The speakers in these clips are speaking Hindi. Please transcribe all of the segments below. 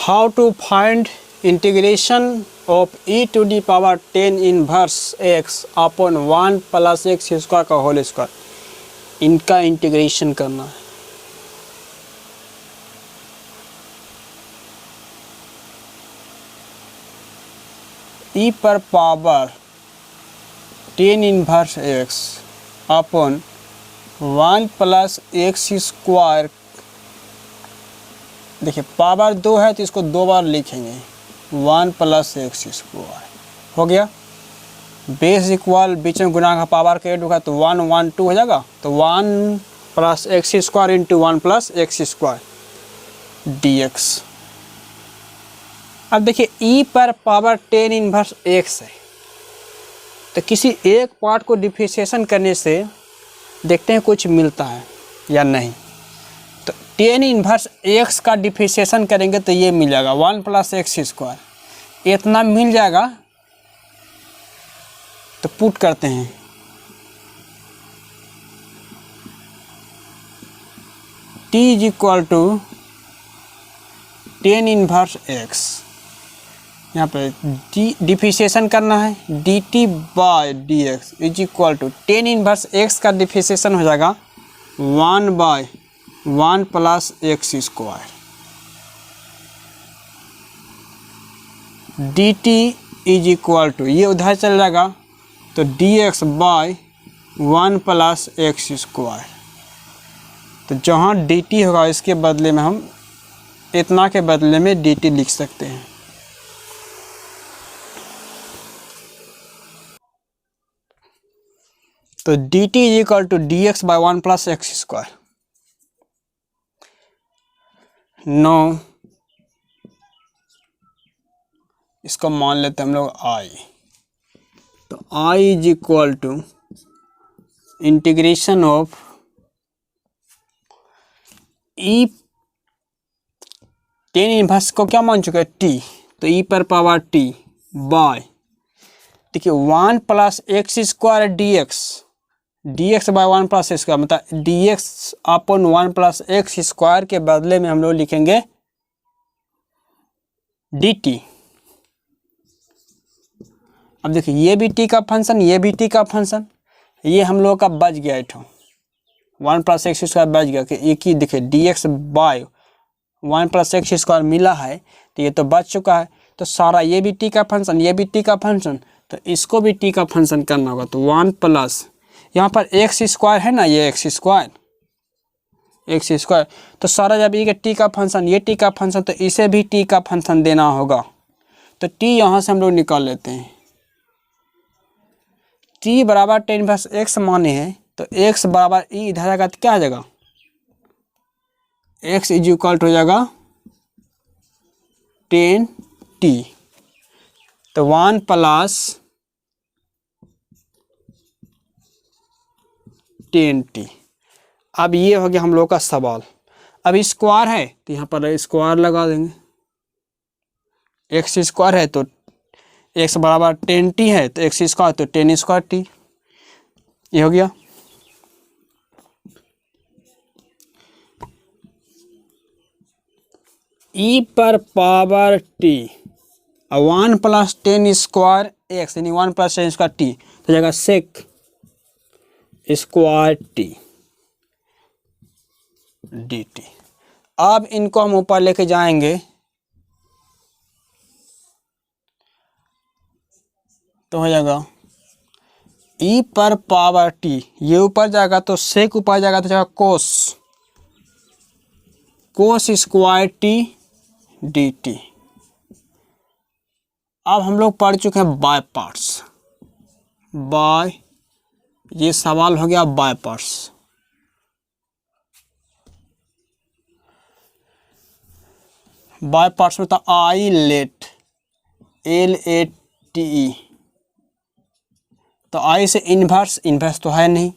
How to find integration of e to the power 10 inverse x upon 1 plus x square का होल स्क्वायर, इनका इंटीग्रेशन करना है। e पर power 10 inverse x upon 1 plus x square, देखिए पावर 2 है तो इसको 2 बार लिखेंगे, 1 प्लस एक्स स्क्वायर हो गया। बेस इक्वल बीच में गुना का पावर का 8 होगा तो 1 1 2 हो जाएगा, तो 1 plus x square into 1 plus x square dx। अब देखिए e पर पावर 10 इनवर्स x है, तो किसी एक पार्ट को डिफरेंशिएशन करने से देखते हैं कुछ मिलता है या नहीं। तो 10 इनवर्स x का डिफरेंशिएशन करेंगे तो ये मिल जाएगा 1 प्लस एक्स स्क्वायर, इतना मिल जाएगा। तो पुट करते हैं, t is equal to 10 inverse x, यहाँ पे डिफरेंशिएशन करना है, dt by dx is equal to 10 inverse x का डिफरेंशिएशन हो जाएगा 1 by 1 plus x square, dt is equal to ये उधर चल जाएगा तो dx by 1 plus x square. तो जहाँ dt होगा इसके बदले में हम इतना के बदले में dt लिख सकते हैं। तो dt is equal to dx by 1 plus x square. Now इसको मान लेते हैं हम लोग i, तो i is equal to integration of e 10 inverse को क्या मान चुका है t, तो e पर पावर t बाय, देखिए 1 plus x square dx by 1 plus x का मतलब dx upon 1 plus x square के बदले में हम लोग लिखेंगे dt। अब देखिए ये भी t का फंक्शन, ये भी t का फंक्शन, ये हम लोग का बच गया, 1 प्लस एक्स स्क्वायर बच गया कि एक ही देखिए dx by 1 plus x square मिला है, तो ये तो बच चुका है। तो सारा ये भी t का फंक्शन, ये भी t का फंक्शन, तो इसको भी t का फंक्शन करना होगा। तो 1 प्लस यहाँ पर एक्स स्क्वायर है ना, ये एक्स स्क्वायर, तो सारा जब ये t का फंक्शन, ये t का फंक्शन, तो इसे भी t का फंक्शन देना होगा। तो t यहाँ से हम लोग निकाल लेते हैं, t बराबर 10 इनवर्स x माने हैं, तो x बराबर e इधर आएगा तो क्या आ जाएगा, x इज इक्वल टू हो जाएगा 10t, तो 1 प्लस 10t। अब ये हो गया हम लोग का सवाल। अब स्क्वायर है तो यहाँ पर स्क्वायर लगा देंगे, एक्स स्क्वायर है तो x बराबर 10t है, तो एक्स स्क्वायर तो 10 स्क्वायर t, ये हो गया। e पर power t 1 plus 10 square x यानी 1 प्लस 10 स्क्वायर t, तो जाएगा सेक स्क्वायर t dt। अब इनको हम ऊपर लेके जाएंगे तो हो जाएगा e पर पावर t, ये ऊपर जाएगा तो सेक ऊपर जाएगा तो जाएगा कोस स्क्वायर t dt। अब हम लोग पढ़ चुके हैं बाय पार्ट्स, बाय, ये सवाल हो गया बाय पार्ट्स। बाय पार्ट्स में तो आई लेट LATE, तो आई से इन्वर्स तो है नहीं,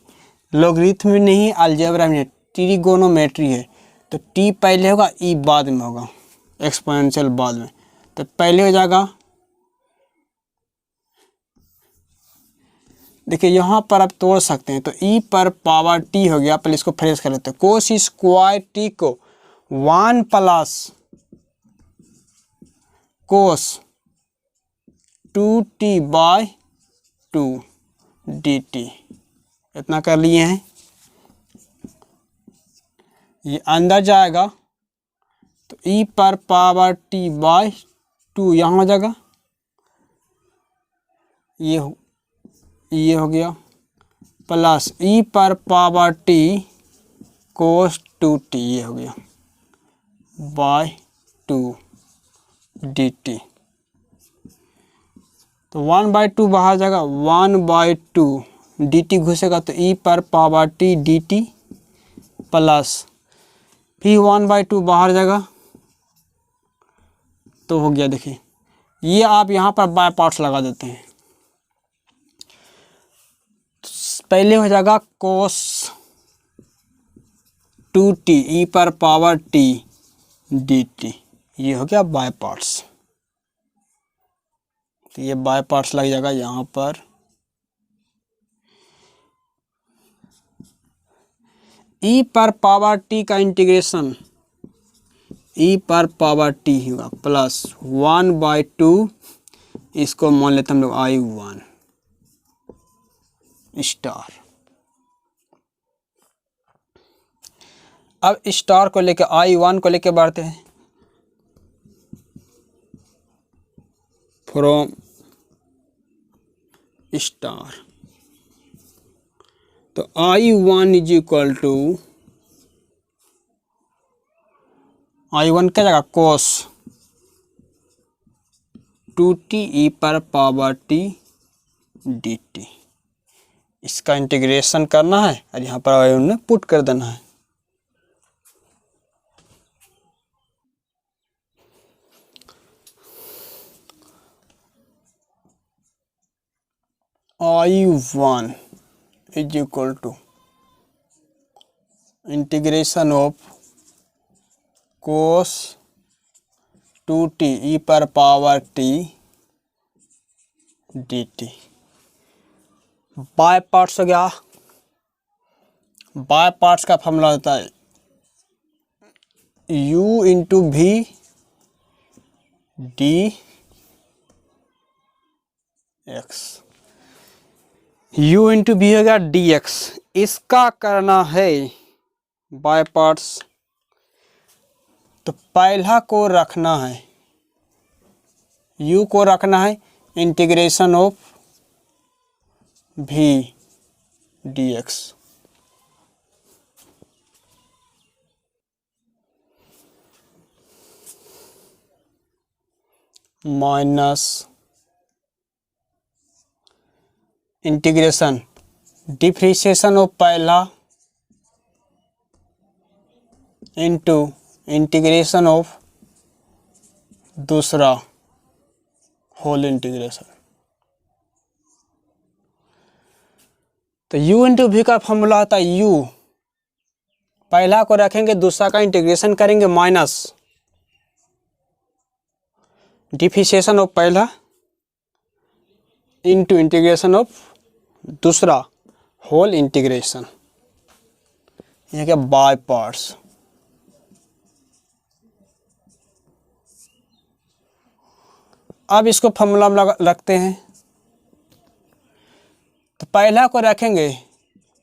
लॉगरिथम भी नहीं, अलजेब्रा भी नहीं, ट्रिगोनोमेट्री है, तो t पहले होगा e बाद में होगा, एक्सपोनेंशियल बाद में, तो पहले हो जाएगा, देखिए यहाँ पर आप तोड़ सकते हैं, तो e पर पावर t हो गया, पहले इसको फ्रेश कर लेते हैं, कोस स्क्वायर t को 1 प्लस कोस 2t/2 dt, इतना कर लिए हैं। ये अंदर जाएगा तो e पर पावर t/2 यहाँ हो जाएगा, ये हो गया, प्लस e पर पावर t कोस 2t, ये हो गया बाय 2 dt। तो 1/2 बाहर जाएगा, 1/2 dt घुसेगा तो e पर पावर t dt प्लस फिर 1/2 बाहर जाएगा तो हो गया। देखिए ये आप यहाँ पर बाय पार्ट्स लगा देते हैं। पहले हो जाएगा कोस 2t e पर पावर t dt, ये हो गया बाय पार्ट्स। तो ये बाय पार्ट्स लग जाएगा यहाँ पर। e पर पावर t का इंटीग्रेशन e पर पावर t होगा प्लस 1/2, इसको मान लेते हम लोग I1 स्टार। अब स्टार को लेके I1 को लेके बढ़ते हैं। फ्रॉम स्टार तो I1 is equal to, I1 क्या जगह कोस 2t e पर पावर t dt, इसका इंटीग्रेशन करना है और यहाँ पर I1 में पुट कर देना है। I1 is equal to integration of cos 2t e पर power t dt। By parts हो गया। बाय पार्ट्स का फॉर्मूला होता है u इंटू भी डी एक्स, u इंटू भी हो गया डी एक्स। इसका करना है बाय पार्ट्स, तो पहला को रखना है, u को रखना है इंटीग्रेशन ऑफ भी D x minus integration differentiation of पहला इंटू इंटीग्रेशन ऑफ दूसरा होल इंटीग्रेशन। तो u इंटू भी का फॉर्मूला आता है u, पहला को रखेंगे दूसरा का इंटीग्रेशन करेंगे माइनस डिफरेंशिएशन ऑफ पहला इंटू इंटीग्रेशन ऑफ दूसरा होल इंटीग्रेशन, यह क्या बाय पार्ट्स। अब इसको फॉर्मूला में रखते हैं। तो पहला को रखेंगे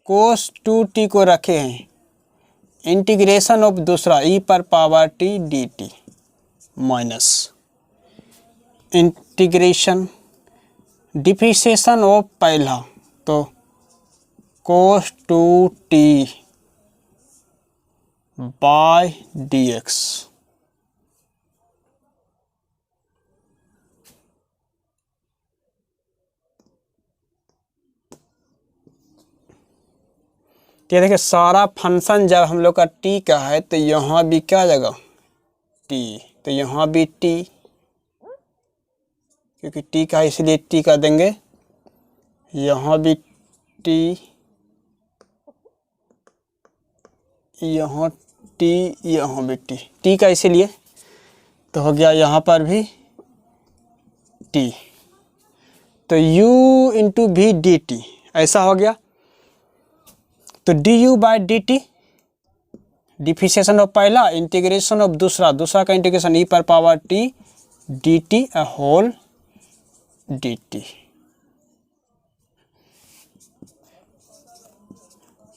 कोस 2t को रखे हैं इंटीग्रेशन ऑफ दूसरा e पर power t dt minus integration differentiation of पहला, तो कोस 2t बाय dx ये देखिए सारा फंक्शन जब हम लोग का t का है तो यहाँ भी क्या आ जाएगा t, तो यहाँ भी t, क्योंकि t का इसलिए t का देंगे, यहाँ भी t, यहाँ t, यहाँ भी t का इसीलिए, तो हो गया यहाँ पर भी t। तो u इंटू भी डी टी ऐसा हो गया। तो D you by D T differentiation of पहला इंटीग्रेशन ऑफ दूसरा, दूसरा का इंटीग्रेशन ई पर power T dt a whole dt।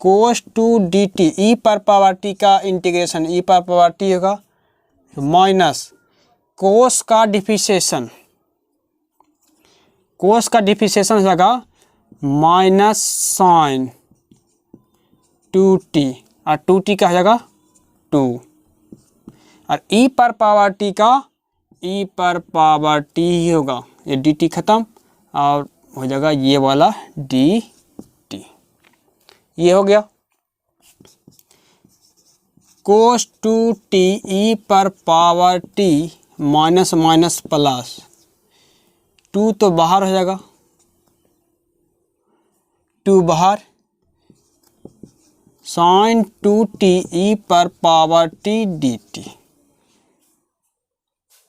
cos 2 dt e पर पावर t का इंटीग्रेशन e पर पावर t होगा माइनस कोस का डिफिशिएशन, कोस का डिफिशिएशन हो जाएगा माइनस साइन 2t और 2t का हो जाएगा 2 और e पर पावर t का e पर पावर t ही होगा, ये dt खत्म और हो जाएगा ये वाला dt। ये हो गया cos 2t e पर power t minus minus plus 2 तो बाहर हो जाएगा, 2 बाहर साइन 2t e पर पावर t dt।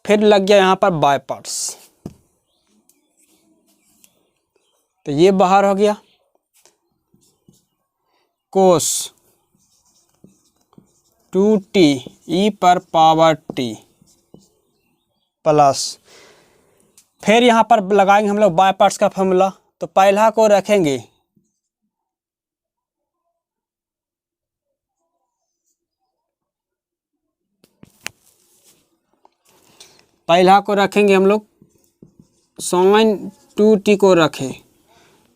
फिर लग गया यहाँ पर बाय पार्ट्स, तो ये बाहर हो गया कोस 2t e पर पावर t प्लस, फिर यहाँ पर लगाएंगे हम लोग बाय पार्ट्स का फॉर्मूला। तो पहला को रखेंगे हम लोग साइन 2t को रखें।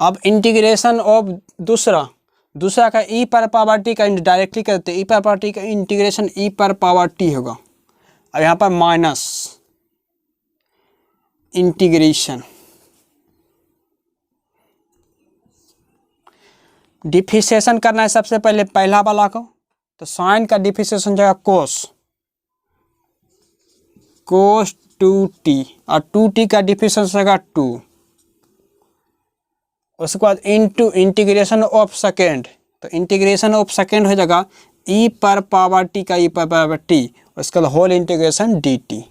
अब इंटीग्रेशन ऑफ दूसरा का e पर पावर t का डायरेक्टली करते e पर पावर t का इंटीग्रेशन e पर पावर t होगा और यहाँ पर माइनस इंटीग्रेशन डिफिशिएशन करना है सबसे पहले पहला वाला को, तो साइन का डिफिशिएशन जाएगा कोस 2t और 2t का डिफिशिएशन जाएगा 2, उसके बाद इनटू इंटीग्रेशन ऑफ सेकेंड, तो इंटीग्रेशन ऑफ सेकेंड हो जाएगा e पर पावर t का e पर पावर t, उसके बाद whole integration dt।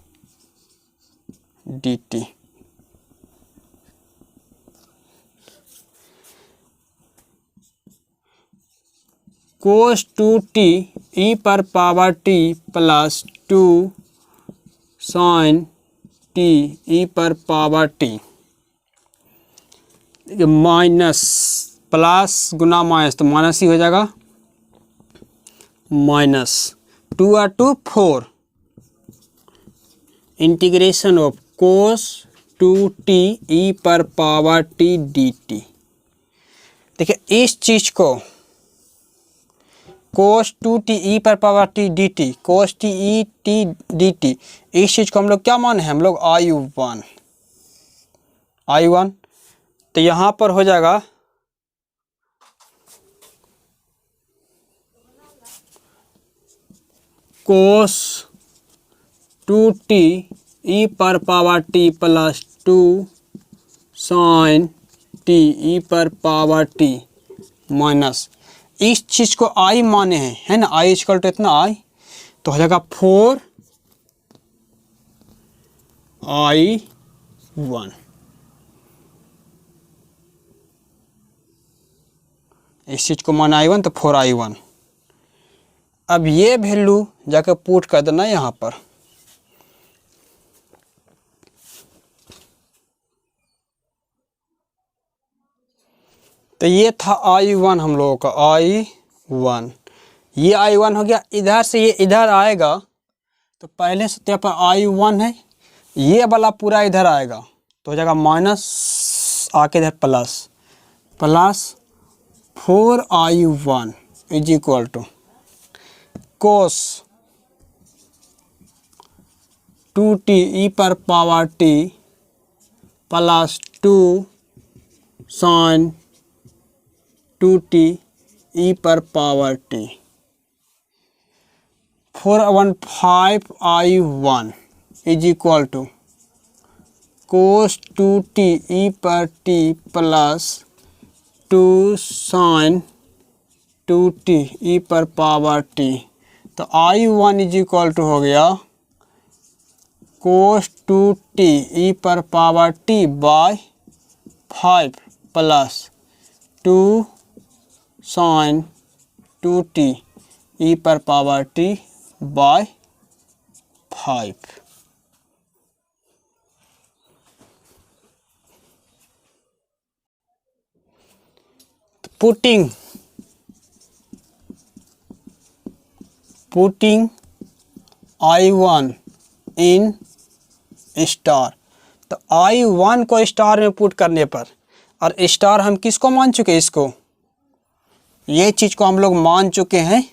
cos 2t e पर power t plus 2 sine t e पर पावर t माइनस प्लस गुना माइनस, तो माइनस ही हो जाएगा माइनस 2 और 2 4 integration of cos 2t e पर पावर t dt। देखिए इस चीज को cos 2t e पर power t dt, cos t e t dt, इस चीज को हम लोग क्या माने हैं, हम लोग I1। तो यहाँ पर हो जाएगा cos 2t e पर power t plus 2 sine t e पर पावर t माइनस, इस चीज को I माने हैं, है ना, I इक्वल टू इतना I, तो हो जाएगा 4I1। इस चीज को माना I1 तो 4I1। अब ये वैल्यू जाकर पुट कर देना यहाँ पर, तो ये था I1 हम लोगों का I1, ये I1 हो गया। इधर से ये इधर आएगा तो पहले से यहाँ पर I1 है, ये वाला पूरा इधर आएगा तो हो जाएगा माइनस आके इधर plus 4I1 is equal to cos 2t e पर power t plus 2 sine 2t e पर power t 415I1 is equal to cos 2t e पर t plus 2 sine 2t e पर पावर t। तो I1 इज इक्वल टू हो गया कोस 2t e पर power t by 5 plus 2 sine 2t e पर power t by 5। Putting I1 in star. तो I1 को स्टार में पुट करने पर, और स्टार हम किसको मान चुके हैं, इसको, ये चीज़ को हम लोग मान चुके हैं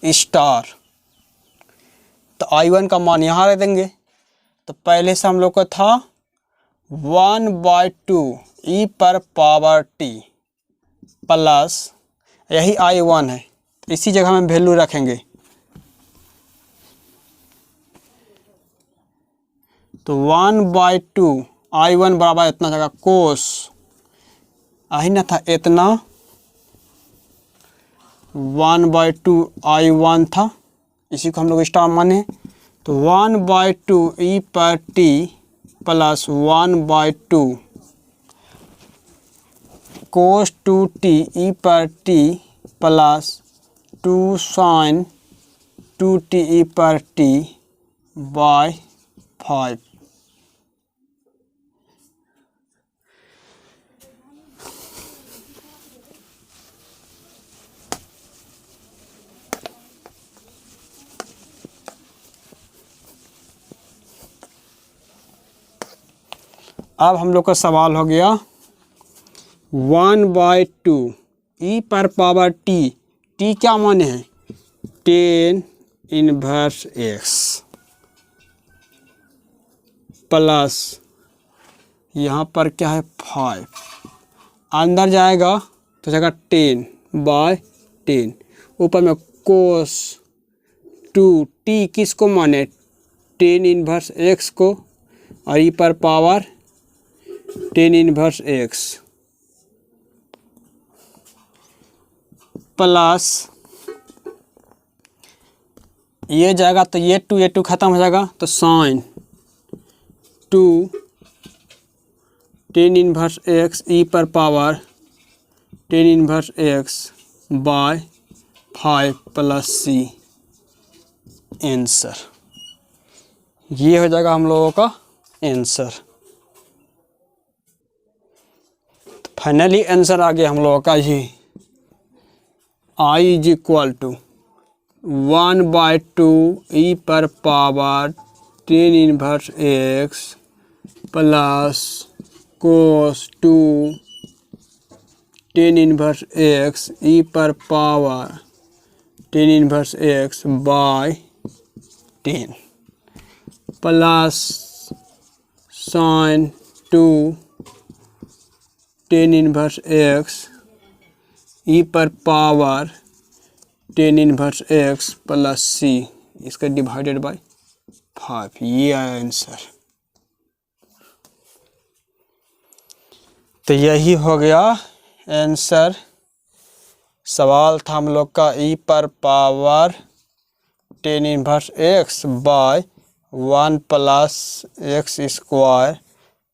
स्टार। तो I1 का मान यहाँ रख देंगे। तो पहले से हम लोग का था 1/2 e पर पावर t प्लस, यही I1 है, इसी जगह में वैल्यू रखेंगे। तो 1/2 I1 बराबर इतना जगह कोस, यही ना था इतना, 1/2 I1 था, इसी को हम लोग स्टार माने। तो 1/2 e पर t plus 1/2 cos 2t e पर t plus 2 sine 2t e पर t बाय 5। अब हम लोग का सवाल हो गया 1/2 e पर पावर t, t क्या माने हैं, tan इनवर्स x प्लस यहाँ पर क्या है 5, अंदर जाएगा तो जाएगा 10/10, ऊपर में कोस 2t किसको माने, tan इनवर्स x को, और e पर power tan inverse x plus ये जाएगा तो ये 2 खत्म हो जाएगा, तो sine 2 tan inverse x e पर power tan inverse x by 5 plus c answer. ये हो जाएगा हम लोगों का आंसर। फाइनली आंसर आ गया हम लोगों का ये I is equal to 1/2 e पर power tan inverse x plus cos 2 tan inverse x e पर power tan inverse x by 10 plus sine 2 tan inverse x e पर power tan inverse x plus c, इसका डिवाइडेड बाय 5। ये आया आंसर। तो यही हो गया आंसर। सवाल था हम लोग का e पर power tan inverse x by 1 plus x square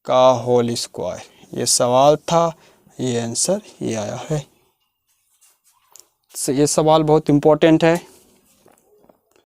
का होल स्क्वायर। ये सवाल था, ये आंसर ये आया है। ये सवाल बहुत इम्पोर्टेंट है।